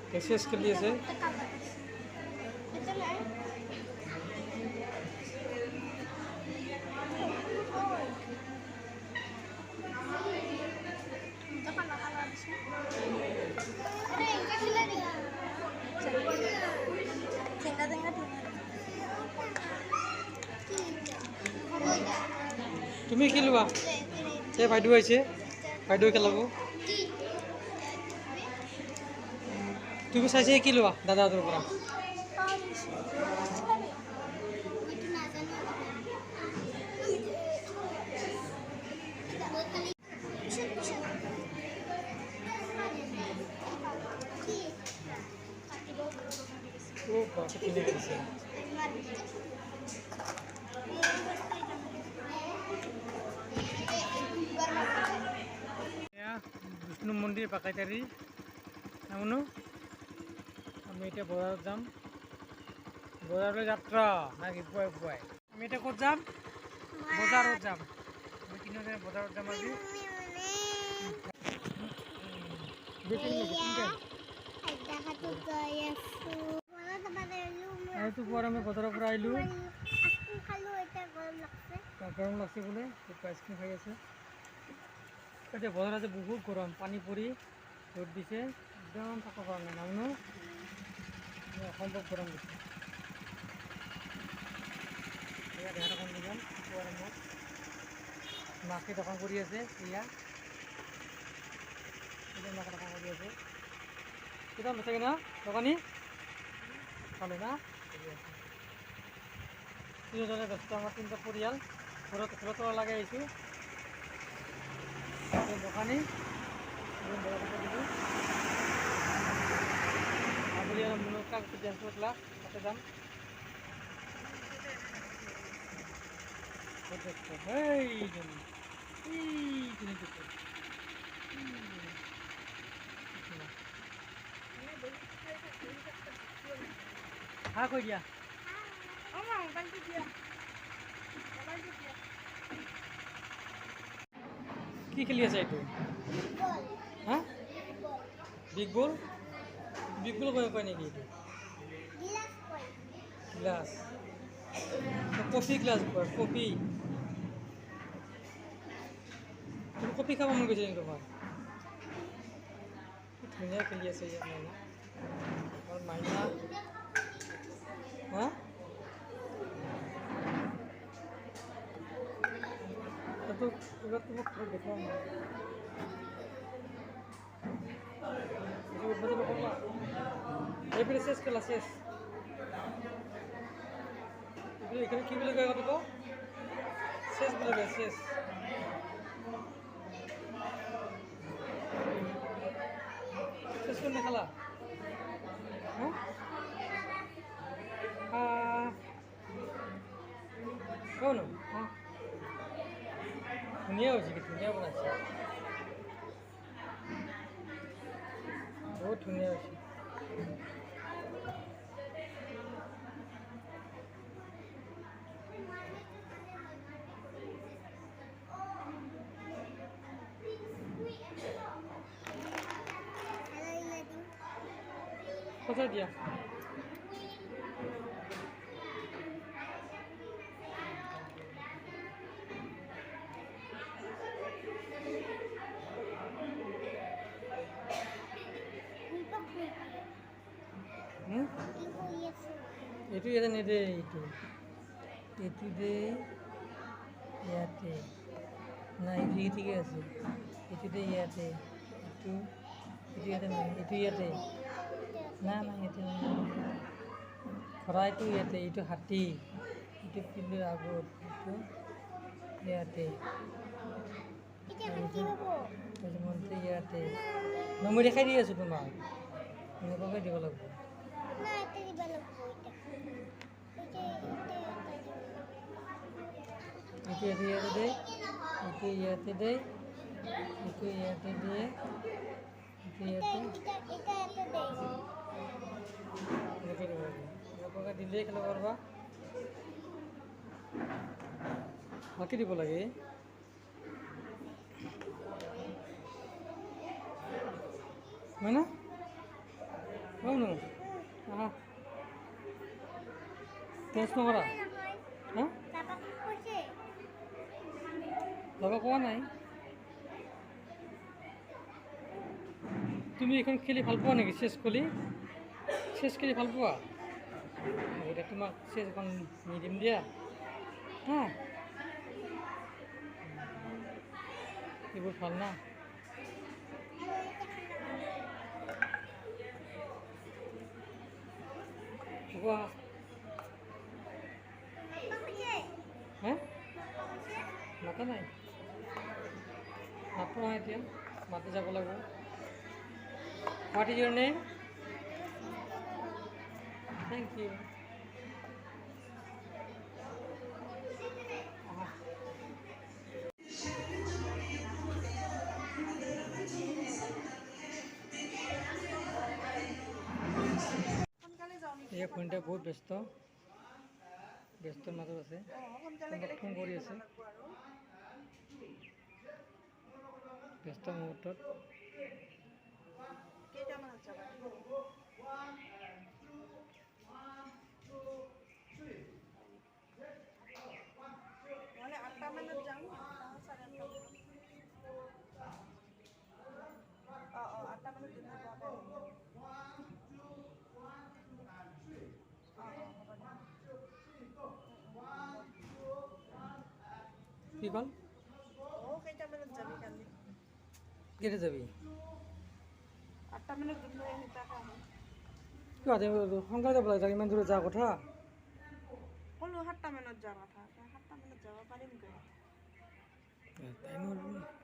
Exercise খেলি আছে তুমি কি লোৱা এই বাইদেউ আহিছে বাইদেউ খেলাব তুমি চাইছে কি লোৱা দাদাহঁতৰ পৰা বিষ্ণু মন্দিৰ পাকাইতাৰী নামনো আমি এতিয়া বজাৰত যাম বজাৰলৈ যাত্ৰা নাকি পুৱাই পুৱাই আমি এতিয়া ক'ত যাম বজাৰত যাম আমি কিনে বজাৰত যাম আজি এইটো পুৱাৰ আমি বজাৰৰ পৰা আহিলোঁ গৰম লাগছে বোলে আইচক্ৰীম খাই আছে এতিয়া বজাৰ আছে বহুত গৰম পানী পৰি ৰ'দ দিছে একদম থাকিব পৰা নাই নামনো অসম্ভৱ গৰম দিছে দোকান দোকান গৰমত মাকে দোকান কৰি আছে এয়া মাকে দোকান কৰি আছে কিতাপ বেচাগে না দোকানী ভালে না তিনিজনে ব্যস্ত আমাৰ তিনিটা পৰিয়াল ঘৰত লাগে আহিছোঁ দোকানী আবেলি আৰু মূলত ক্লাছ তাতে যাম হা কৈ দিয়া কি খেলি আছে এইটো হা বিগ বল কয় নেকি এইটো গ্লাছ কফি গ্লাছ কয় কফি তুমি কফি খাব মন গৈছে নেকি তোমাৰ ধুনীয়া খেলি আছে ইয়াত মাইনা হা তোমাক দেখুৱাম এইপিনে শেষ খেলা শেষ এখানে কি বলে কয় কত শেষ বলে কয় শেষ শেষ করে খেলা হ্যাঁ কোন ধুনীয়া হৈছে কি ধুনীয়া বনাইছে বহুত ধুনীয়া হৈছে কোথায় দিয়া এইটো ইয়াতে নেদে এইটো দে ইয়াতে না এইটো ঠিকে আছে এইটো দে ইয়াতে এইটো ইয়াতে নাই এইটো ইয়াতে না ইয়াতে খৰাইটো ইয়াতে এইটো হাতী এইটো পিলৰ আগত এইটো ইয়াতে ইয়াতে মই দেখাই দি আছোঁ তোমাক এনেকুৱাকৈ দিব লাগিব itu ইয়াতে দে itu ইয়াতে দে itu ইয়াতে দিয়ে itu ইয়াতে এনেকুৱাকৈ দিলেই খেলিব পাৰিবা বাকী দিব লাগে হয় না শুনো আহা টেষ্ট নকৰা হা যাব কোৱা নাই তুমি এইখন খেলি ভাল পোৱা নেকি চেছ খেলি ভাল পোৱা এতিয়া তোমাক চেছ এখন নিদিম দিয়া হা এইবোৰ ভাল না কোৱা হা মাতা নাই মাতো নহয় এতিয়া মাতি যাব লাগিব What is your name? Thank you. এই ফোনটা বহুত ব্যস্তৰ মাজত আছে ফোন কৰি আছে ব্যস্ত মুহূৰ্তত কি ক'ল কেতিয়া যাবি 8টা মানত লৈ আহি তাক কিয় সোনকালে যাব লাগে ইমান দূৰত যোৱাৰ কথা ক'লো 7টা মানত যোৱাৰ কথা 7টা মানত যাব পাৰিম গৈ টাইমৰ